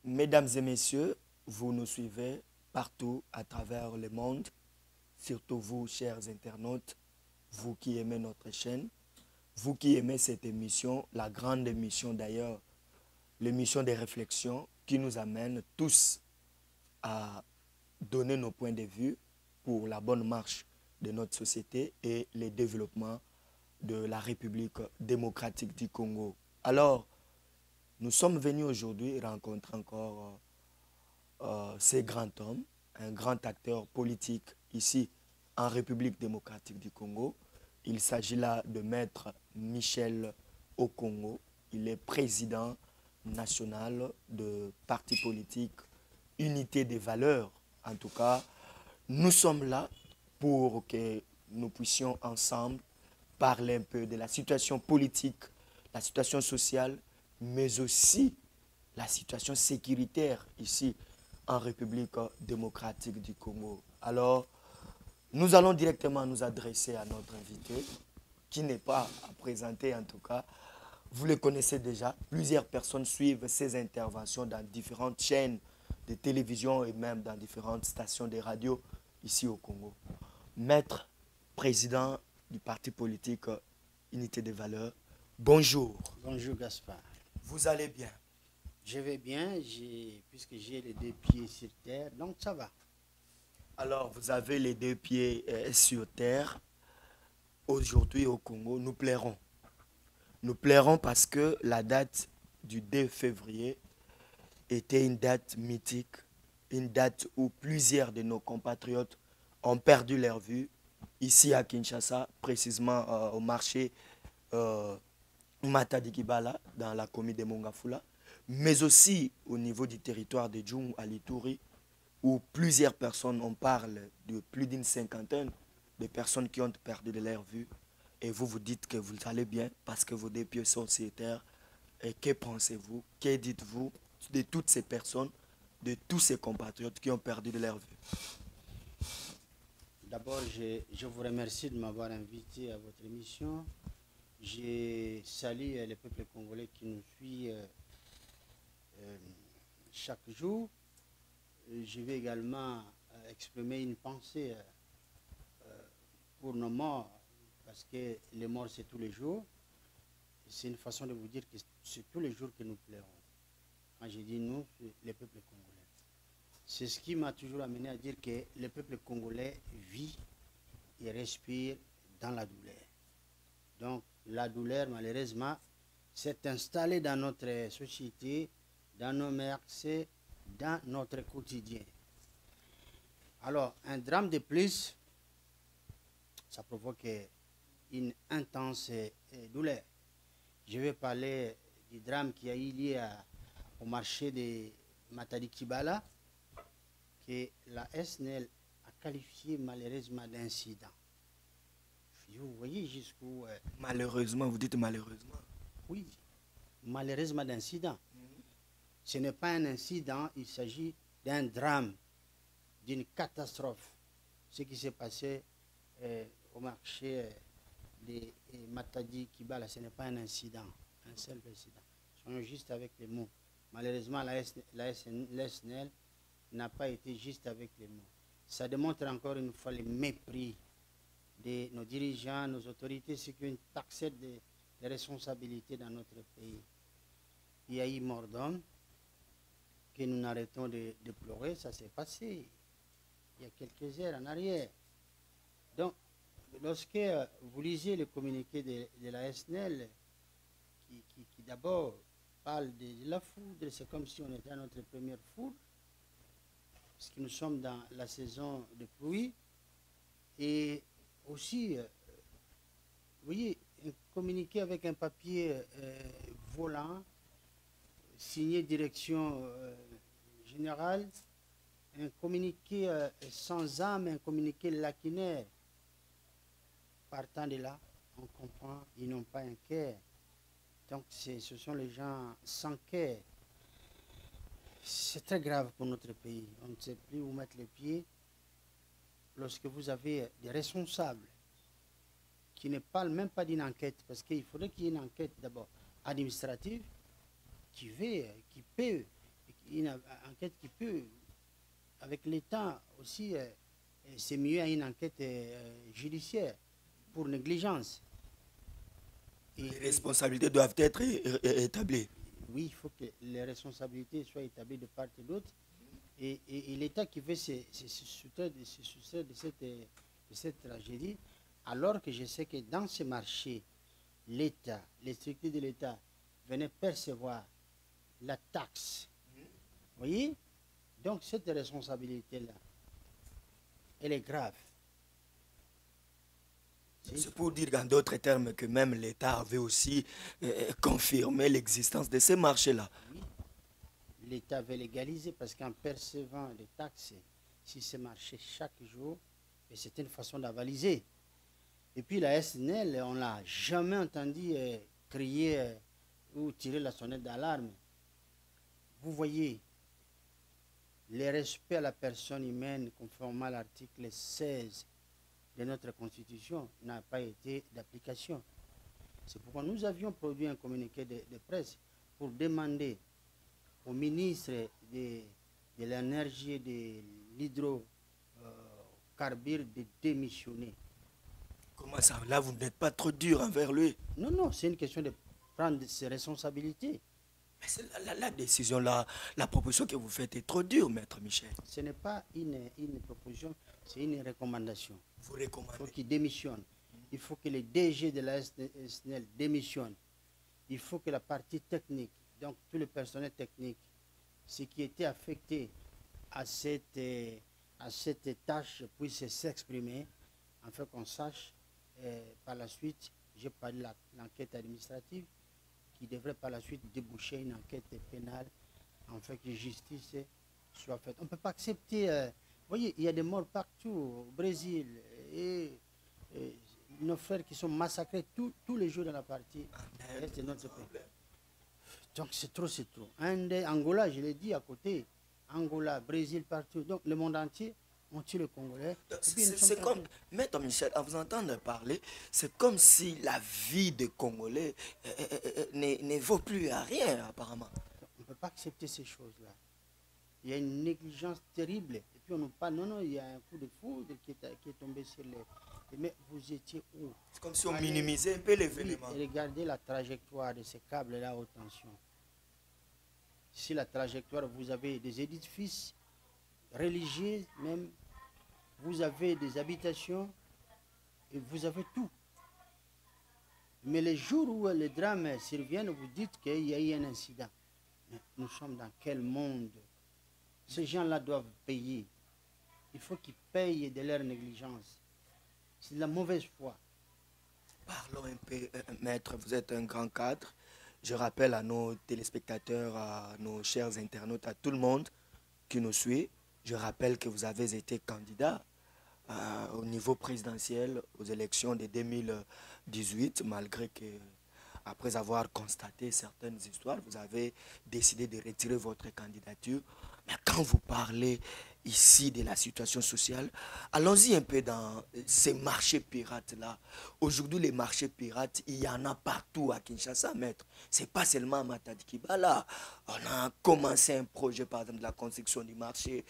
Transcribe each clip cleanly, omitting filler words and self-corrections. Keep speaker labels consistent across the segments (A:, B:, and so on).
A: Mesdames et messieurs, vous nous suivez partout à travers le monde, surtout vous, chers internautes, vous qui aimez notre chaîne, vous qui aimez cette émission, la grande émission d'ailleurs, l'émission des réflexions qui nous amène tous à donner nos points de vue pour la bonne marche de notre société et le développement de la République démocratique du Congo. Alors, nous sommes venus aujourd'hui rencontrer encore ce grand homme, un grand acteur politique ici en République démocratique du Congo. Il s'agit là de Maître Michel Okongo. Il est président national de parti politique Unité des valeurs. En tout cas, nous sommes là pour que nous puissions ensemble parler un peu de la situation politique, la situation sociale, mais aussi la situation sécuritaire ici en République démocratique du Congo. Alors, nous allons directement nous adresser à notre invité, qui n'est pas à présenter en tout cas. Vous le connaissez déjà. Plusieurs personnes suivent ses interventions dans différentes chaînes de télévision et même dans différentes stations de radio ici au Congo. Maître, président du parti politique Unité des valeurs, bonjour.
B: Bonjour Gaspard.
A: Vous allez bien?
B: Je vais bien, puisque j'ai les deux pieds sur terre, donc ça va.
A: Alors, vous avez les deux pieds sur terre. Aujourd'hui au Congo, nous plairons. Nous plairons parce que la date du 2 février était une date mythique, une date où plusieurs de nos compatriotes ont perdu leur vue, ici à Kinshasa, précisément au marché Matadi Kibala, dans la commune de Mongafula, mais aussi au niveau du territoire de Djoum à Lituri, où plusieurs personnes, on parle de plus d'une cinquantaine de personnes qui ont perdu de leur vue. Et vous vous dites que vous allez bien parce que vos deux pieds sont sur terre. Et que pensez-vous, que dites-vous de toutes ces personnes, de tous ces compatriotes qui ont perdu de leur vue?
B: D'abord, je vous remercie de m'avoir invité à votre émission. Je salue le peuple congolais qui nous suit chaque jour. Je vais également exprimer une pensée pour nos morts, parce que les morts, c'est tous les jours. C'est une façon de vous dire que c'est tous les jours que nous pleurons. Quand je dis nous, c'est le peuple congolais. C'est ce qui m'a toujours amené à dire que le peuple congolais vit et respire dans la douleur. Donc, la douleur, malheureusement, s'est installée dans notre société, dans nos mœurs, dans notre quotidien. Alors, un drame de plus, ça provoque une intense douleur. Je vais parler du drame qui a eu lieu au marché de Matadi Kibala, que la SNL a qualifié malheureusement d'incident. Vous voyez jusqu'où...
A: Malheureusement, vous dites malheureusement.
B: Oui, malheureusement d'incident. Ce n'est pas un incident, il s'agit d'un drame, d'une catastrophe. Ce qui s'est passé au marché de Matadi Kibala, ce n'est pas un incident, un seul incident. Soyons juste avec les mots. Malheureusement, la SNL n'a pas été juste avec les mots. Ça démontre encore une fois le mépris de nos dirigeants, nos autorités, ceux qui ont taxé des responsabilités dans notre pays. Il y a eu mort d'homme que nous n'arrêtons de pleurer, ça s'est passé il y a quelques heures en arrière. Donc, lorsque vous lisez le communiqué de la SNL, qui d'abord parle de la foudre, c'est comme si on était à notre première foudre, parce que nous sommes dans la saison de pluie, et aussi, vous voyez, un communiqué avec un papier volant, signé direction générale, un communiqué sans âme, un communiqué lacunaire. Partant de là, on comprend, ils n'ont pas un cœur. Donc, ce sont les gens sans cœur. C'est très grave pour notre pays. On ne sait plus où mettre les pieds lorsque vous avez des responsables qui ne parlent même pas d'une enquête, parce qu'il faudrait qu'il y ait une enquête d'abord administrative qui peut une enquête qui peut, avec l'État aussi, c'est mieux à une enquête judiciaire pour négligence.
A: Les responsabilités doivent être établies.
B: Oui, il faut que les responsabilités soient établies de part et d'autre. Et l'État qui veut se soustraire de cette tragédie, alors que je sais que dans ce marché, l'État, les structures de l'État venaient percevoir la taxe. Vous voyez? Donc cette responsabilité-là, elle est grave.
A: C'est pour dire en d'autres termes que même l'État avait aussi confirmé l'existence de ces marchés-là.
B: Oui, l'État veut légaliser parce qu'en percevant les taxes sur ces marchés chaque jour, c'est une façon d'avaliser. Et puis la SNL, on ne l'a jamais entendu crier ou tirer la sonnette d'alarme. Vous voyez, le respect à la personne humaine, conformément à l'article 16 de notre Constitution, n'a pas été d'application. C'est pourquoi nous avions produit un communiqué de presse pour demander au ministre de l'énergie et de l'hydrocarbure de démissionner.
A: Comment ça? Là, vous n'êtes pas trop dur envers lui?
B: Non, non, c'est une question de prendre ses responsabilités.
A: Mais c'est la décision, la proposition que vous faites est trop dure, Maître Michel.
B: Ce n'est pas une proposition, c'est une recommandation.
A: Vous recommandez?
B: Il faut qu'il démissionne. Il faut que les DG de la SNL démissionnent. Il faut que la partie technique, donc tout le personnel technique, ce qui était affecté à cette tâche puisse s'exprimer, afin qu'on sache par la suite, j'ai parlé de l'enquête administrative, qui devrait par la suite déboucher une enquête pénale, afin que justice soit faite. On ne peut pas accepter... vous voyez, il y a des morts partout, au Brésil, et nos frères qui sont massacrés tous les jours dans la partie est de notre pays. Donc c'est trop, c'est trop. Angola, je l'ai dit à côté, Angola, Brésil, partout. Donc le monde entier, on tue le Congolais.
A: C'est comme, Maître Michel, à vous entendre parler, c'est comme si la vie des Congolais ne vaut plus à rien, apparemment.
B: On ne peut pas accepter ces choses-là. Il y a une négligence terrible. Et puis on nous parle, non, non, il y a un coup de foudre qui est tombé sur les... Mais vous étiez où?
A: C'est comme si on minimisait un peu l'événement.
B: Oui, regardez la trajectoire de ces câbles-là à haute tension. Si la trajectoire, vous avez des édifices religieux même, vous avez des habitations et vous avez tout. Mais les jours où les drames surviennent, vous dites qu'il y a eu un incident. Mais nous sommes dans quel monde? Ces gens-là doivent payer. Il faut qu'ils payent de leur négligence. C'est de la mauvaise foi.
A: Parlons un peu, Maître, vous êtes un grand cadre. Je rappelle à nos téléspectateurs, à nos chers internautes, à tout le monde qui nous suit, je rappelle que vous avez été candidat au niveau présidentiel aux élections de 2018, malgré que, après avoir constaté certaines histoires, vous avez décidé de retirer votre candidature. Mais quand vous parlez ici de la situation sociale, allons-y un peu dans ces marchés pirates-là. Aujourd'hui, les marchés pirates, il y en a partout à Kinshasa, maître. Ce n'est pas seulement à Matadi Kibala. On a commencé un projet, par exemple, de la construction du marché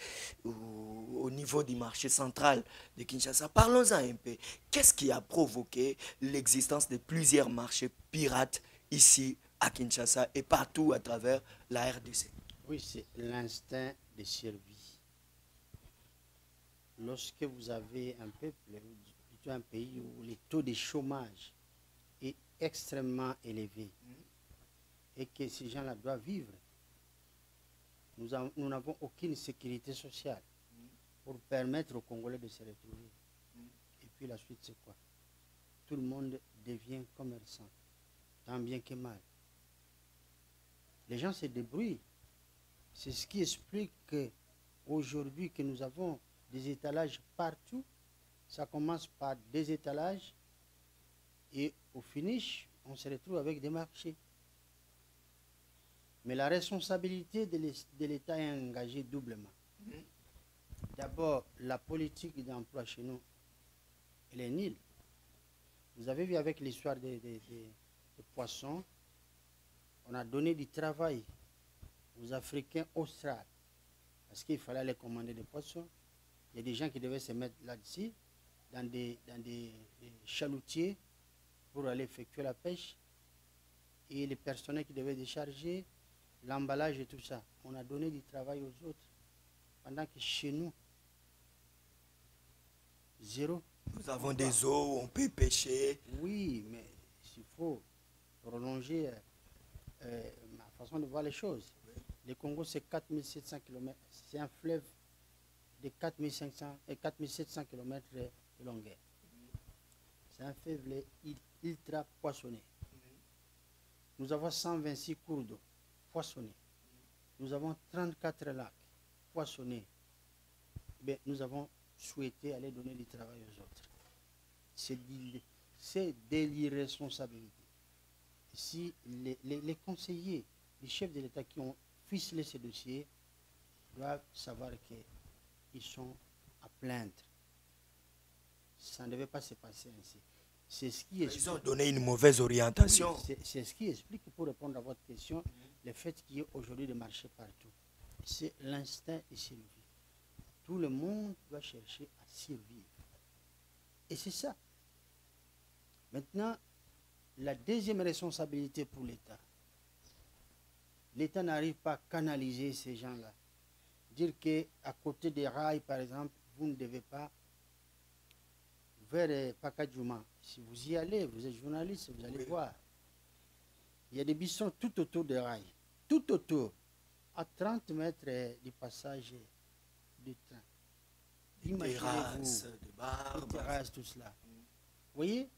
A: au niveau du marché central de Kinshasa. Parlons-en un peu. Qu'est-ce qui a provoqué l'existence de plusieurs marchés pirates ici à Kinshasa et partout à travers la RDC?
B: Oui, c'est l'instinct de survie. Lorsque vous avez un peuple, plutôt un pays où le taux de chômage est extrêmement élevé et que ces gens-là doivent vivre, nous n'avons aucune sécurité sociale pour permettre aux Congolais de se retrouver. Et puis la suite, c'est quoi? Tout le monde devient commerçant, tant bien que mal. Les gens se débrouillent. C'est ce qui explique qu'aujourd'hui que nous avons des étalages partout. Ça commence par des étalages et au finish, on se retrouve avec des marchés. Mais la responsabilité de l'État est engagée doublement. D'abord, la politique d'emploi chez nous, elle est nulle. Vous avez vu avec l'histoire des poissons, on a donné du travail aux Africains australes, parce qu'il fallait aller commander des poissons. Il y a des gens qui devaient se mettre là-dessus, dans des chalutiers, pour aller effectuer la pêche. Et les personnels qui devaient décharger, l'emballage et tout ça. On a donné du travail aux autres. Pendant que chez nous, zéro.
A: Nous avons des eaux où on peut pêcher.
B: Oui, mais il faut prolonger ma façon de voir les choses. Oui. Le Congo, c'est 4700 km. C'est un fleuve de 4500 et 4700 km de longueur. C'est un fleuve ultra poissonné. Nous avons 126 cours d'eau poissonnés. Nous avons 34 lacs poissonnés. Mais nous avons souhaité aller donner du travail aux autres. C'est de l'irresponsabilité. Si les conseillers, les chefs de l'État qui ont ficelé ces dossiers doivent savoir qu'ils sont à plaindre. Ça ne devait pas se passer ainsi. C'est ce qui explique,
A: ils ont donné une mauvaise orientation.
B: Oui, c'est ce qui explique, pour répondre à votre question, le fait qu'il y ait aujourd'hui des marchés partout. C'est l'instinct de survie. Tout le monde doit chercher à survivre. Et c'est ça. Maintenant, la deuxième responsabilité pour l'État. L'État n'arrive pas à canaliser ces gens-là. Dire qu'à côté des rails, par exemple, vous ne devez pas vers Pakadjouma. Si vous y allez, vous êtes journaliste, vous allez voir. Il y a des buissons tout autour des rails. Tout autour. À 30 mètres du passage du train.
A: Des terrasses, des bars.
B: Des terrasses, tout cela. Vous voyez?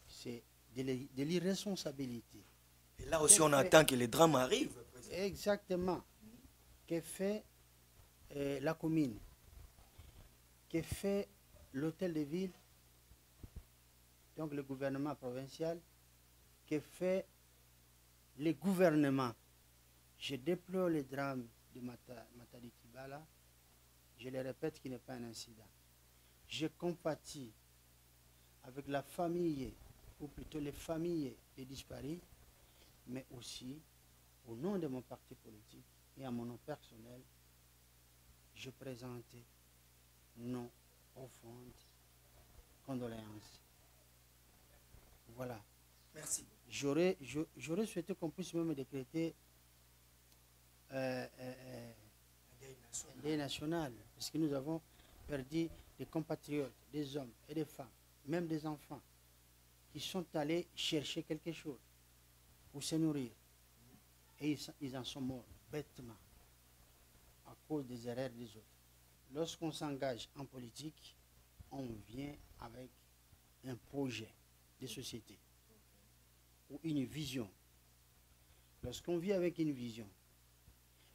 B: C'est de l'irresponsabilité.
A: Et là aussi, on attend que les drames arrivent.
B: Exactement. Que fait la commune? Que fait l'hôtel de ville? Donc le gouvernement provincial? Que fait le gouvernement? Je déplore le drame de Matadi Kibala. Je le répète, qui n'est pas un incident. Je compatis avec la famille, ou plutôt les familles des disparus, mais aussi, au nom de mon parti politique et à mon nom personnel, je présente nos profondes condoléances. Voilà.
A: Merci.
B: J'aurais souhaité qu'on puisse même décréter un deuil national, parce que nous avons perdu des compatriotes, des hommes et des femmes, même des enfants, qui sont allés chercher quelque chose pour se nourrir. Et ils en sont morts bêtement à cause des erreurs des autres. Lorsqu'on s'engage en politique, on vient avec un projet de société ou une vision. Lorsqu'on vit avec une vision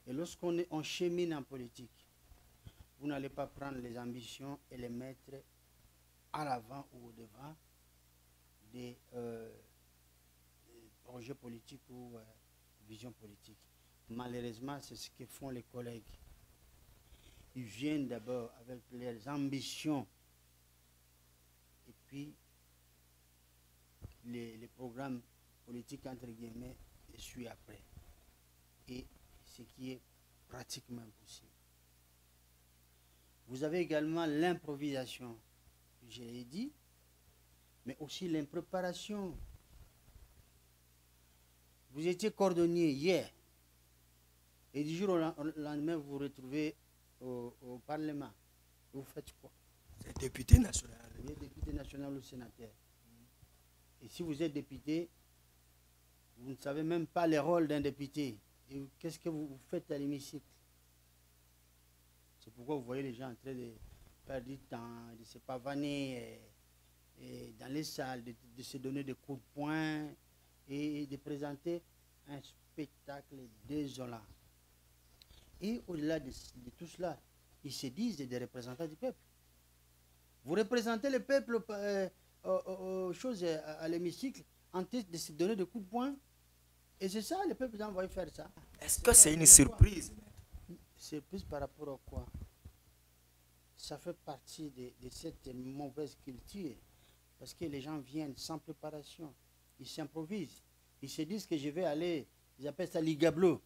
B: et lorsqu'on chemine en politique, vous n'allez pas prendre les ambitions et les mettre à l'avant ou au devant des projets politiques ou visions politiques. Malheureusement, c'est ce que font les collègues. Ils viennent d'abord avec leurs ambitions et puis les programmes politiques, entre guillemets, suivent après. Et ce qui est pratiquement impossible. Vous avez également l'improvisation, je l'ai dit, mais aussi l'impréparation. Vous étiez cordonnier hier, et du jour au lendemain, vous vous retrouvez au Parlement. Vous faites quoi?
A: C'est député national.
B: Vous êtes député national ou sénateur. Et si vous êtes député, vous ne savez même pas le rôle d'un député. Et qu'est-ce que vous faites à l'hémicycle? C'est pourquoi vous voyez les gens en train de perdre du temps, de se pavaner et dans les salles, de se donner des coups de poing et de présenter un spectacle désolant. Et au-delà de tout cela, ils se disent des représentants du peuple. Vous représentez le peuple à l'hémicycle en train de se donner des coups de poing. Et c'est ça, le peuple va envoyer faire ça.
A: Est-ce que c'est une surprise?
B: Surprise par rapport à quoi? Ça fait partie de cette mauvaise culture. Parce que les gens viennent sans préparation. Ils s'improvisent. Ils se disent que je vais aller, ils appellent ça ligablo.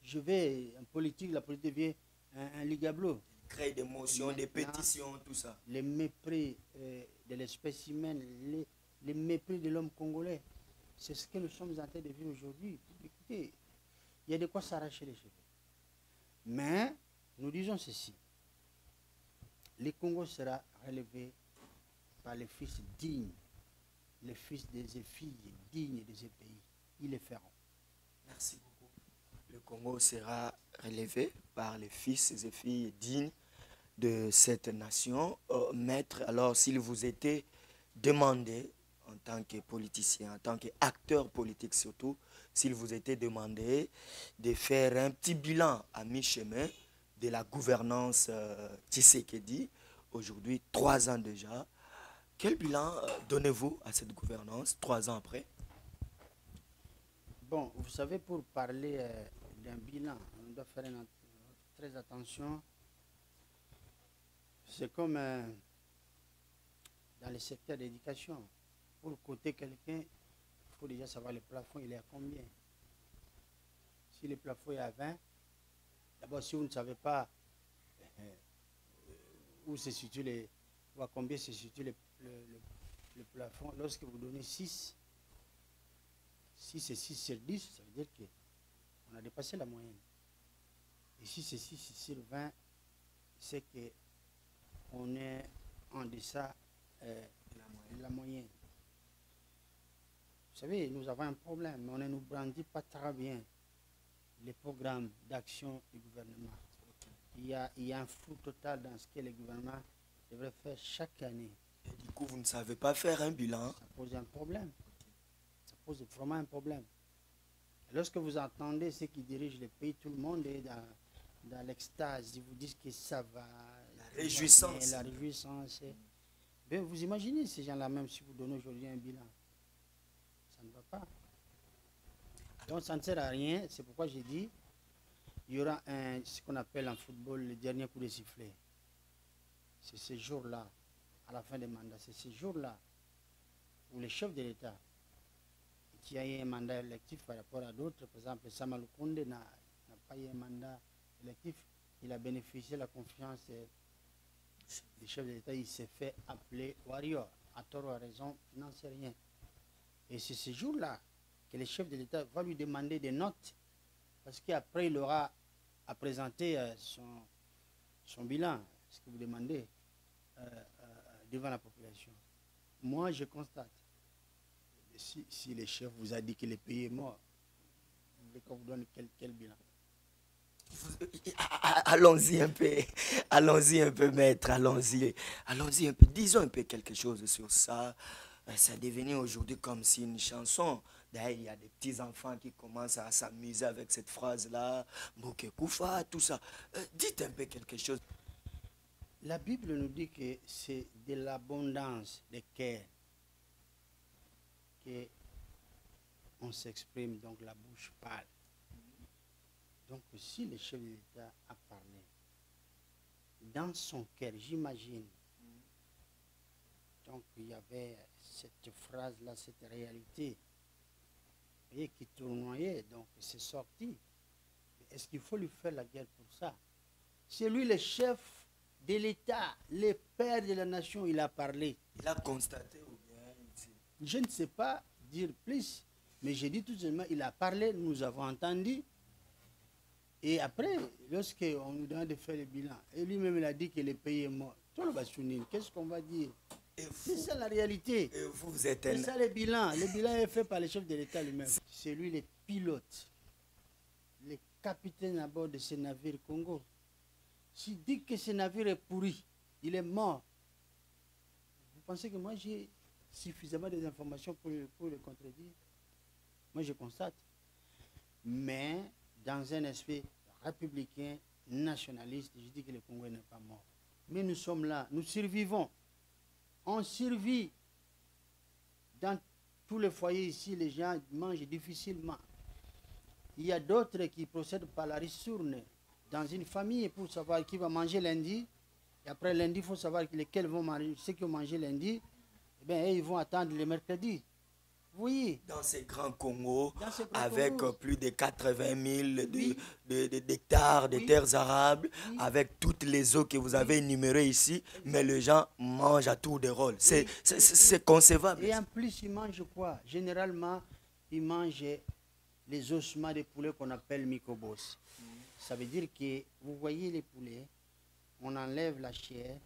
B: je vais en politique, la politique devient un ligablo.
A: Créer des motions, des pétitions, tout ça.
B: Le mépris de l'espèce humaine, le mépris de l'homme congolais, c'est ce que nous sommes en train de vivre aujourd'hui. Écoutez, il y a de quoi s'arracher les cheveux. Mais nous disons ceci. Le Congo sera relevé par les fils dignes, les fils des filles dignes de ce pays. Ils le feront.
A: Merci beaucoup. Le Congo sera relevé par les fils et filles dignes de cette nation. Maître, alors s'il vous était demandé, en tant que politicien, en tant qu'acteur politique surtout, s'il vous était demandé de faire un petit bilan à mi-chemin de la gouvernance Tshisekedi, aujourd'hui 3 ans déjà, quel bilan donnez-vous à cette gouvernance 3 ans après?
B: Bon, vous savez, pour parler d'un bilan, on doit faire très attention. C'est comme dans le secteur d'éducation. Pour coter quelqu'un, il faut déjà savoir le plafond, il est à combien. Si le plafond est à 20, d'abord si vous ne savez pas où se situe ou à combien se situe le plafond, lorsque vous donnez 6, si c'est 6 sur 10, ça veut dire qu'on a dépassé la moyenne. Et si c'est 6 sur 20, c'est qu'on est en deçà de la moyenne. Vous savez, nous avons un problème, mais on ne nous brandit pas très bien les programmes d'action du gouvernement. Il y a un flou total dans ce que le gouvernement devrait faire chaque année.
A: Et du coup, vous ne savez pas faire un bilan?
B: Ça pose un problème. Ça pose vraiment un problème. Et lorsque vous entendez ceux qui dirigent le pays, tout le monde est dans l'extase. Ils vous disent que ça va.
A: La réjouissance.
B: La réjouissance. Bien, vous imaginez ces gens-là, même si vous donnez aujourd'hui un bilan. Ça ne va pas. Donc ça ne sert à rien. C'est pourquoi j'ai dit, il y aura ce qu'on appelle en football le dernier coup de sifflet. C'est ce jour-là, à la fin des mandats, c'est ce jour-là où les chefs de l'État, qui a eu un mandat électif par rapport à d'autres, par exemple Sama Lukonde n'a pas eu un mandat électif, il a bénéficié de la confiance des chefs de l'État, il s'est fait appeler warrior, à tort ou à raison, il n'en sait rien. Et c'est ce jour-là que le chef de l'État va lui demander des notes, parce qu'après il aura à présenter son bilan, ce que vous demandez, devant la population. Moi, je constate, si le chef vous a dit que le pays est mort, vous voulez qu'on vous donne quel bilan?
A: Allons-y un peu, maître, allons-y un peu, disons un peu quelque chose sur ça. Ça est devenu aujourd'hui comme si une chanson. D'ailleurs, il y a des petits-enfants qui commencent à s'amuser avec cette phrase-là, Mboke Koufa, tout ça. Dites un peu quelque chose.
B: La Bible nous dit que c'est de l'abondance des cœurs qu'on s'exprime, donc la bouche parle. Donc si le chef de l'État a parlé, dans son cœur, j'imagine, donc il y avait cette phrase-là, cette réalité, et qui tournoyait, donc c'est sorti. Est-ce qu'il faut lui faire la guerre pour ça? C'est lui le chef de l'État, le père de la nation, il a parlé.
A: Il a constaté ou bien?
B: Je ne sais pas dire plus, mais j'ai dit tout simplement, il a parlé, nous avons entendu. Et après, lorsqu'on nous demande de faire le bilan, et lui-même il a dit que le pays est mort. Tout le monde, qu'est-ce qu'on va dire? C'est ça la réalité.
A: Et vous êtes
B: c'est ça le bilan. Le bilan est fait par le chef de l'État lui-même. C'est lui le pilote, le capitaine à bord de ce navire Congo. S'il dit que ce navire est pourri, il est mort. Vous pensez que moi j'ai suffisamment d'informations pour le contredire? Moi je constate. Mais dans un aspect républicain, nationaliste, je dis que le Congo n'est pas mort. Mais nous sommes là, nous survivons. On survit. Dans tous les foyers ici, les gens mangent difficilement. Il y a d'autres qui procèdent par la ristourne dans une famille pour savoir qui va manger lundi. Et après lundi, il faut savoir lesquels vont manger, ceux qui ont mangé lundi. Eh bien, ils vont attendre le mercredi. Oui.
A: Dans ces grands Congos,
B: Dans ces grands
A: avec
B: Congos.
A: plus de 80 000
B: Oui.
A: d'hectares de
B: Oui.
A: terres arables,
B: Oui.
A: avec toutes les eaux que vous avez énumérées ici,
B: Exact.
A: mais les gens mangent à tour de rôle.
B: Oui.
A: C'est concevable.
B: Et en plus, ils mangent quoi? Généralement, ils mangent les ossements des poulets qu'on appelle mycobos. Ça veut dire que, vous voyez les poulets, on enlève la chair,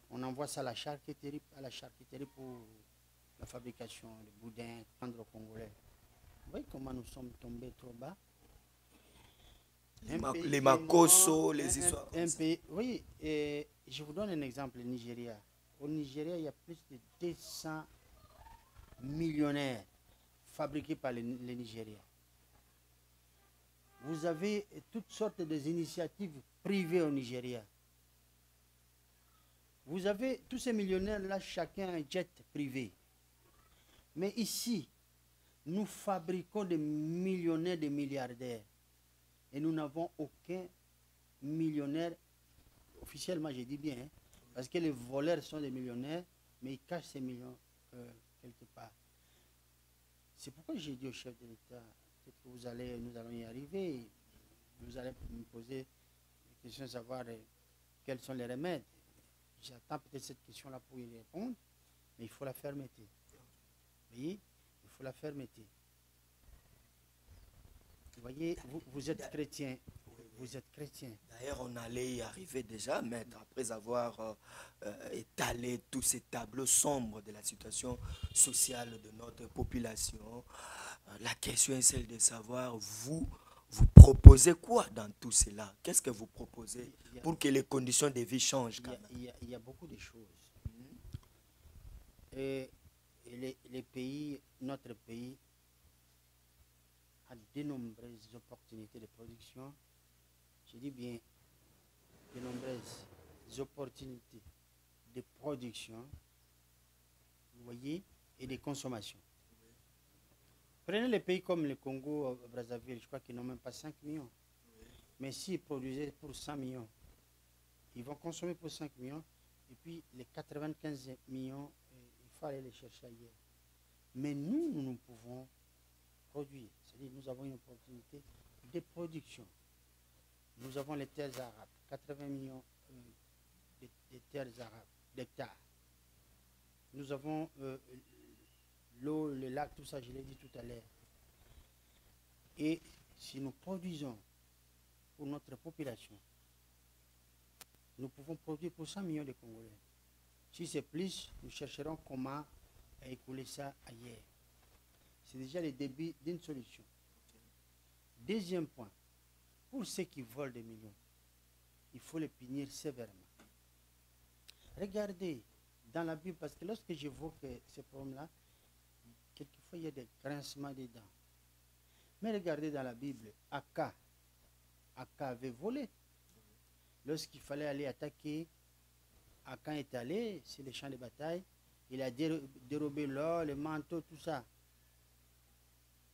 B: on envoie ça à la charcuterie pour la fabrication, le boudin, tendre au Congolais. Vous voyez comment nous sommes tombés trop bas?
A: Les makoso, les histoires comme ça.
B: Oui, et je vous donne un exemple, le Nigeria. Au Nigeria, il y a plus de 200 millionnaires fabriqués par les Nigériens. Vous avez toutes sortes d'initiatives privées au Nigeria. Vous avez tous ces millionnaires-là, chacun un jet privé. Mais ici, nous fabriquons des millionnaires, des milliardaires. Et nous n'avons aucun millionnaire, officiellement je dis bien, hein, parce que les voleurs sont des millionnaires, mais ils cachent ces millions quelque part. C'est pourquoi j'ai dit au chef de l'État, peut-être que nous allons y arriver, vous allez me poser des questions, savoir quels sont les remèdes. J'attends peut-être cette question-là pour y répondre, mais il faut la fermeté. Oui, il faut la fermeté. Vous voyez, vous êtes chrétien. Vous êtes chrétien.
A: D'ailleurs, on allait y arriver déjà, maître, après avoir étalé tous ces tableaux sombres de la situation sociale de notre population. La question est celle de savoir, vous proposez quoi dans tout cela? Qu'est-ce que vous proposez pour que les conditions de vie changent quand même?
B: Il y a beaucoup de choses. Et les pays, notre pays, a de nombreuses opportunités de production. Je dis bien de nombreuses opportunités de production, vous voyez, et de consommation. Prenez les pays comme le Congo, Brazzaville, je crois qu'ils n'ont même pas 5 millions. Mais s'ils produisaient pour 100 millions, ils vont consommer pour 5 millions, et puis les 95 millions, il faut aller les chercher ailleurs. Mais nous pouvons produire, c'est-à-dire nous avons une opportunité de production. Nous avons les terres arabes, 80 millions de terres arabes, d'hectares. Nous avons l'eau, le lac, tout ça, je l'ai dit tout à l'heure. Et si nous produisons pour notre population, nous pouvons produire pour 100 millions de Congolais. Si c'est plus, nous chercherons comment écouler ça ailleurs. C'est déjà le début d'une solution. Deuxième point, pour ceux qui volent des millions, il faut les punir sévèrement. Regardez dans la Bible, parce que lorsque j'évoque ce problème-là, quelquefois il y a des grincements des dents. Mais regardez dans la Bible, Aka avait volé. Lorsqu'il fallait aller attaquer, Aka est allé sur les champs de bataille, il a dérobé l'or, le manteau, tout ça.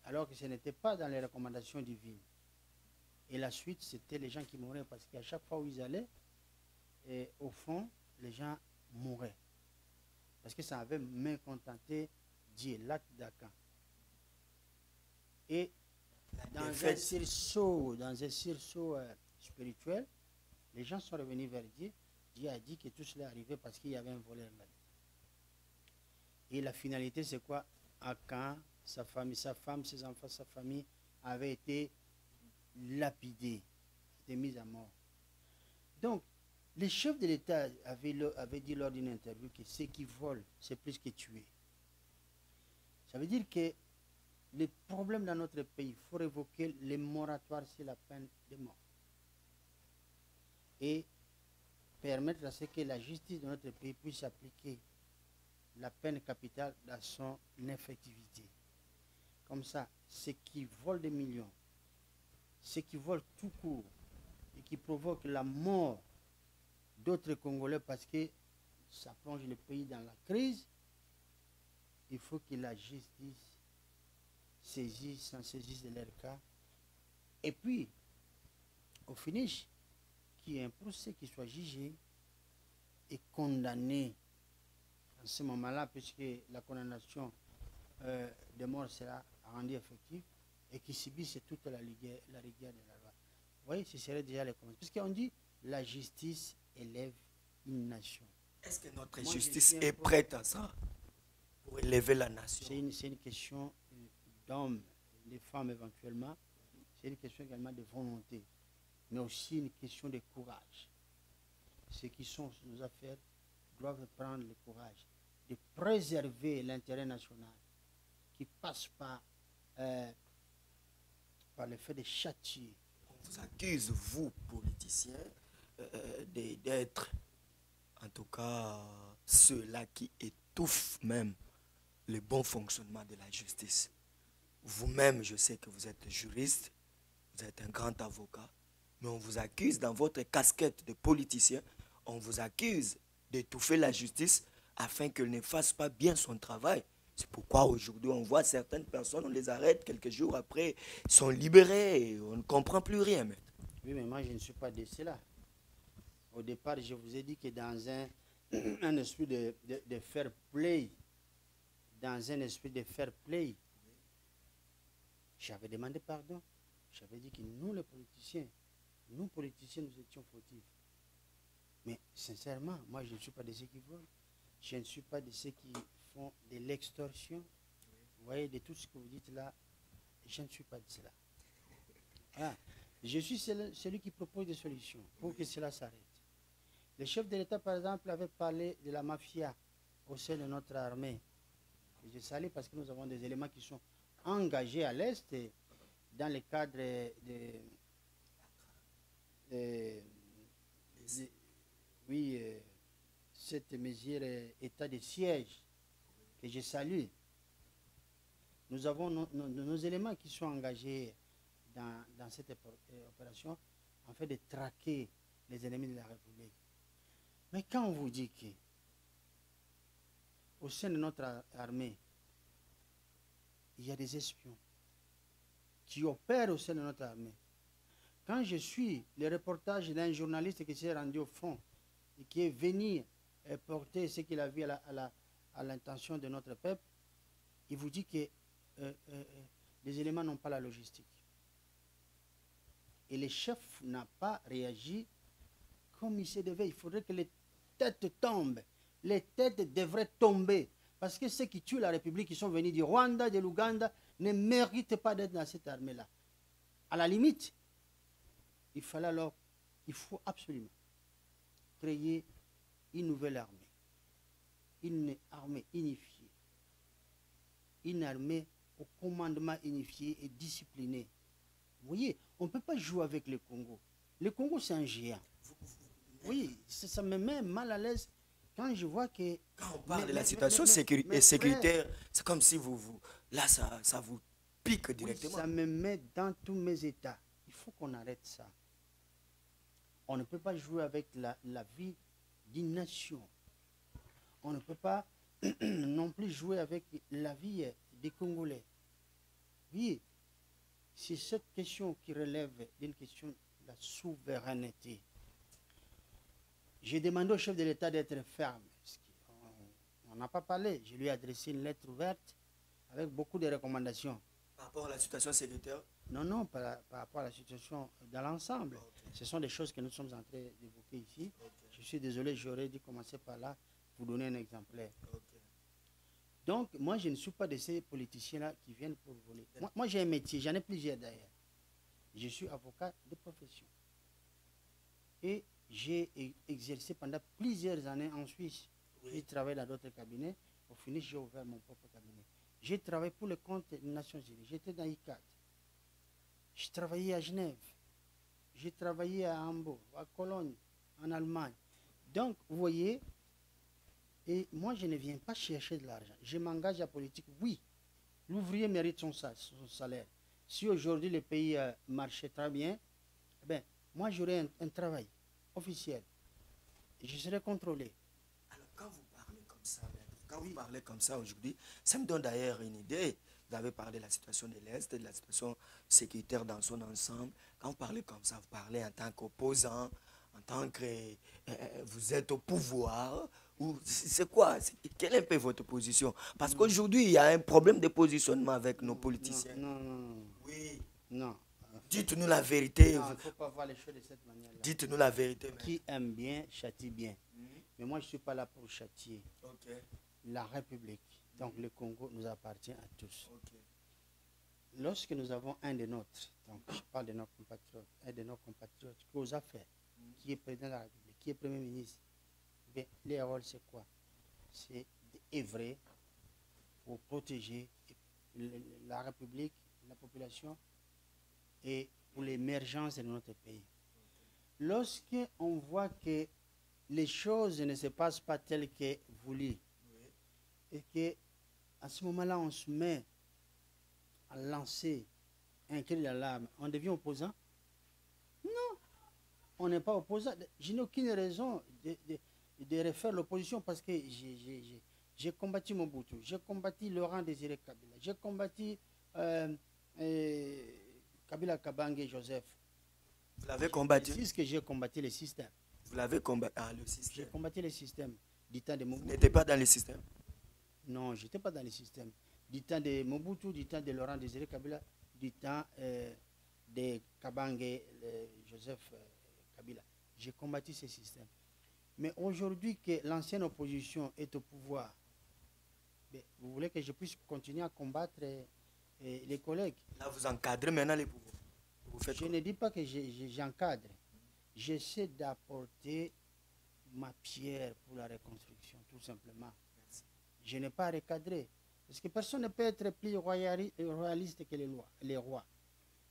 B: Alors que ce n'était pas dans les recommandations divines. Et la suite, c'était les gens qui mouraient, parce qu'à chaque fois où ils allaient, et au fond, les gens mouraient. Parce que ça avait mécontenté Dieu, l'acte d'Akan. Et dans un sursaut spirituel, les gens sont revenus vers Dieu. Dieu a dit que tout cela arrivait parce qu'il y avait un voleur là. Et la finalité, c'est quoi? Akan, sa famille, ses enfants, sa famille avaient été lapidés, étaient mis à mort. Donc, les chefs de l'État avaient dit lors d'une interview que ceux qui volent, c'est plus que tuer. Ça veut dire que les problèmes dans notre pays, il faut révoquer les moratoires sur la peine de mort. Et permettre à ce que la justice de notre pays puisse appliquer la peine capitale dans son effectivité. Comme ça, ceux qui volent des millions, ceux qui volent tout court et qui provoquent la mort d'autres Congolais parce que ça plonge le pays dans la crise, il faut que la justice s'en saisisse de leur cas. Et puis, au finish, qu'il y ait un procès qui soit jugé et condamné en ce moment-là, puisque la condamnation de mort sera rendu effectif et qui subissent toute la rigueur de la loi. Vous voyez, ce serait déjà le commencement. Parce qu'on dit la justice élève une nation.
A: Est-ce que notre justice est prête à ça pour élever la nation?
B: C'est une question d'hommes, de femmes éventuellement. C'est une question également de volonté, mais aussi une question de courage. Ceux qui sont sous nos affaires doivent prendre le courage de préserver l'intérêt national qui passe par le fait de châtier.
A: On vous accuse, vous, politiciens, d'être, en tout cas, ceux-là qui étouffent même le bon fonctionnement de la justice. Vous-même, je sais que vous êtes juriste, vous êtes un grand avocat, mais on vous accuse dans votre casquette de politicien, on vous accuse d'étouffer la justice afin qu'elle ne fasse pas bien son travail. C'est pourquoi aujourd'hui on voit certaines personnes, on les arrête quelques jours après, ils sont libérés, on ne comprend plus rien. Maître.
B: Oui, mais moi je ne suis pas de cela. Au départ, je vous ai dit que dans un esprit de fair play, j'avais demandé pardon. J'avais dit que nous, les politiciens, nous étions fautifs. Mais sincèrement, moi, je ne suis pas de ceux qui volent. Je ne suis pas de ceux qui font de l'extorsion. Vous voyez, de tout ce que vous dites là, je ne suis pas de cela. Voilà. Je suis celui qui propose des solutions pour que cela s'arrête. Le chef de l'État, par exemple, avait parlé de la mafia au sein de notre armée. Et je salue parce que nous avons des éléments qui sont engagés à l'Est dans le cadre cette mesure état de siège que je salue. Nous avons nos éléments qui sont engagés dans cette opération en fait de traquer les ennemis de la République. Mais quand on vous dit que au sein de notre armée, il y a des espions qui opèrent au sein de notre armée. Quand je suis le reportage d'un journaliste qui s'est rendu au front et qui est venu porter ce qu'il a vu à l'intention de notre peuple, il vous dit que les éléments n'ont pas la logistique. Et le chef n'a pas réagi comme il se devait. Il faudrait que les têtes tombent. Les têtes devraient tomber. Parce que ceux qui tuent la République, qui sont venus du Rwanda, de l'Ouganda, ne méritent pas d'être dans cette armée-là. À la limite, il faut absolument créer une nouvelle armée. Une armée unifiée. Une armée au commandement unifié et discipliné. Vous voyez, on ne peut pas jouer avec le Congo. Le Congo, c'est un géant. Oui, ça me met mal à l'aise quand je vois que...
A: Quand on parle de la situation sécuritaire, c'est comme si là, ça vous pique directement.
B: Oui, ça me met dans tous mes états. Il faut qu'on arrête ça. On ne peut pas jouer avec la vie d'une nation. On ne peut pas non plus jouer avec la vie des Congolais. Oui, c'est cette question qui relève d'une question de la souveraineté. J'ai demandé au chef de l'État d'être ferme. On n'a pas parlé. Je lui ai adressé une lettre ouverte avec beaucoup de recommandations.
A: Par rapport à la situation sécuritaire?
B: Non, par rapport à la situation dans l'ensemble. Okay. Ce sont des choses que nous sommes en train d'évoquer ici. Okay. Je suis désolé, j'aurais dû commencer par là, vous donner un exemplaire. Okay. Donc, moi, je ne suis pas de ces politiciens-là qui viennent pour voler. Moi j'ai un métier, j'en ai plusieurs d'ailleurs. Je suis avocat de profession. Et j'ai exercé pendant plusieurs années en Suisse. Oui. J'ai travaillé dans d'autres cabinets. Au finish, j'ai ouvert mon propre cabinet. J'ai travaillé pour le compte des Nations Unies. J'étais dans ICAT. J'ai travaillé à Genève. J'ai travaillé à Hambourg, à Cologne, en Allemagne. Donc, vous voyez, et moi, je ne viens pas chercher de l'argent. Je m'engage à la politique. Oui, l'ouvrier mérite son salaire. Si aujourd'hui le pays marchait très bien, eh bien, moi, j'aurais un travail officiel. Et je serais contrôlé.
A: Alors, quand vous parlez comme ça, vous parlez comme ça aujourd'hui, ça me donne d'ailleurs une idée. Vous avez parlé de la situation de l'Est, de la situation sécuritaire dans son ensemble. Quand vous parlez comme ça, vous parlez en tant qu'opposant, en tant que vous êtes au pouvoir, Ou c'est quoi? Quelle est un peu votre position? Parce qu'aujourd'hui, il y a un problème de positionnement avec nos politiciens.
B: Non, non, non.
A: Oui.
B: Non.
A: Dites-nous la vérité.
B: Non, il ne faut pas voir les choses de cette manière-là.
A: Dites-nous la vérité.
B: Qui aime bien, châtie bien. Mais moi, je ne suis pas là pour châtier. La République, donc le Congo, nous appartient à tous. Lorsque nous avons un de nôtres, donc je parle de nos compatriotes, un de nos compatriotes qui ose affaires, qui est président de la République, qui est premier ministre, bien, les rôles, c'est quoi? C'est d'œuvrer pour protéger la République, la population et pour l'émergence de notre pays. Lorsqu'on voit que les choses ne se passent pas telles que voulu, et qu'à ce moment-là, on se met à lancer un cri d'alarme, on devient opposant? Non, on n'est pas opposant. Je n'ai aucune raison de refaire l'opposition parce que j'ai combattu Mobutu, j'ai combattu Laurent Désiré Kabila, j'ai combattu Kabila Kabange Joseph.
A: Vous l'avez combattu?
B: C'est ce que j'ai combattu le système.
A: Vous l'avez combattu? Ah, le système.
B: J'ai combattu le système du temps de Mobutu.
A: Vous n'étiez pas dans le système?
B: Non, je n'étais pas dans le système. Du temps de Mobutu, du temps de Laurent Désiré Kabila, du temps de Kabange Joseph Kabila. J'ai combattu ce système. Mais aujourd'hui que l'ancienne opposition est au pouvoir, vous voulez que je puisse continuer à combattre les collègues?
A: Là, vous encadrez maintenant les pouvoirs.
B: Je ne dis pas que j'encadre. J'essaie d'apporter ma pierre pour la reconstruction, tout simplement. Merci. Je n'ai pas recadré. Parce que personne ne peut être plus royaliste que les rois.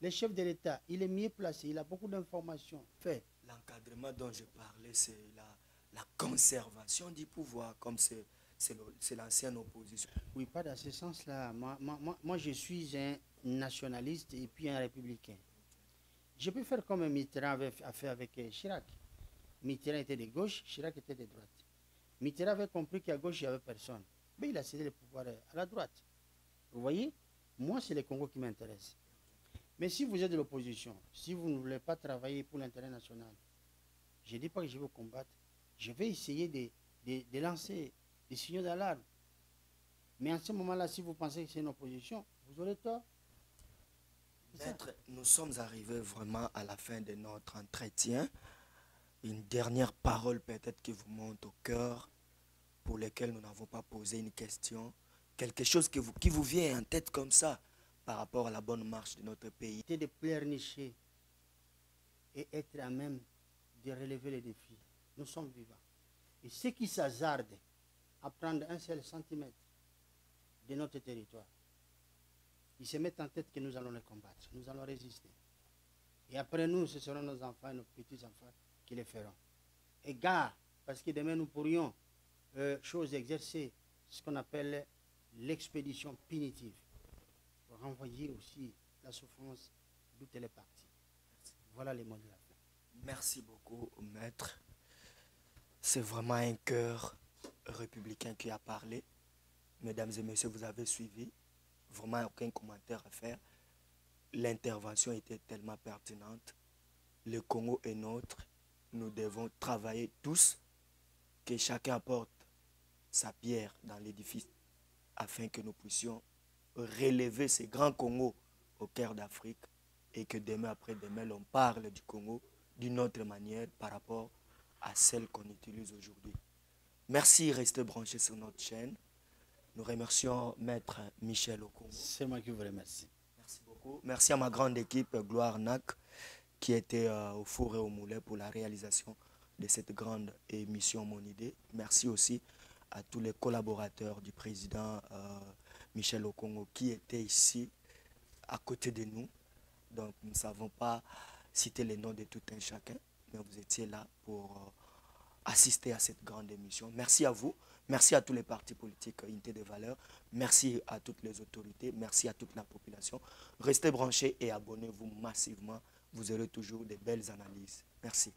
B: Le chef de l'État, il est mieux placé, il a beaucoup d'informations.
A: L'encadrement dont je parlais, c'est la conservation du pouvoir, comme c'est l'ancienne opposition.
B: Oui, pas dans ce sens-là. Moi, je suis un nationaliste et puis un républicain. Je peux faire comme Mitterrand avait fait avec Chirac. Mitterrand était de gauche, Chirac était de droite. Mitterrand avait compris qu'à gauche, il n'y avait personne. Mais il a cédé le pouvoir à la droite. Vous voyez? Moi, c'est le Congo qui m'intéresse. Mais si vous êtes de l'opposition, si vous ne voulez pas travailler pour l'intérêt national, je ne dis pas que je vais vous combattre. Je vais essayer de lancer des signaux d'alarme. Mais en ce moment-là, si vous pensez que c'est une opposition, vous aurez tort.
A: Maître, nous sommes arrivés vraiment à la fin de notre entretien. Une dernière parole peut-être qui vous monte au cœur, pour lequel nous n'avons pas posé une question. Quelque chose qui vous vient en tête comme ça, par rapport à la bonne marche de notre pays.
B: De pleurnicher et être à même de relever les défis. Nous sommes vivants. Et ceux qui s'hasardent à prendre un seul centimètre de notre territoire, ils se mettent en tête que nous allons les combattre, nous allons résister. Et après nous, ce seront nos enfants et nos petits-enfants qui les feront. Et gare, parce que demain nous pourrions, chose exercer, ce qu'on appelle l'expédition punitive, pour renvoyer aussi la souffrance d'où elle est partie. Voilà les mots de la fin.
A: Merci beaucoup, maître. C'est vraiment un cœur républicain qui a parlé. Mesdames et messieurs, vous avez suivi. Vraiment aucun commentaire à faire. L'intervention était tellement pertinente. Le Congo est nôtre. Nous devons travailler tous, que chacun apporte sa pierre dans l'édifice afin que nous puissions relever ce grand Congo au cœur d'Afrique et que demain après demain, l'on parle du Congo d'une autre manière par rapport à celle qu'on utilise aujourd'hui. Merci, restez branchés sur notre chaîne. Nous remercions Maître Michel Okongo.
B: C'est moi qui vous remercie.
A: Merci beaucoup. Merci à ma grande équipe Gloire NAC qui était au four et au moulin pour la réalisation de cette grande émission Mon Idée. Merci aussi à tous les collaborateurs du président Michel Okongo qui étaient ici à côté de nous. Donc nous ne savons pas citer les noms de tout un chacun, mais vous étiez là pour assister à cette grande émission. Merci à vous. Merci à tous les partis politiques Unité des valeurs. Merci à toutes les autorités. Merci à toute la population. Restez branchés et abonnez-vous massivement. Vous aurez toujours de belles analyses. Merci.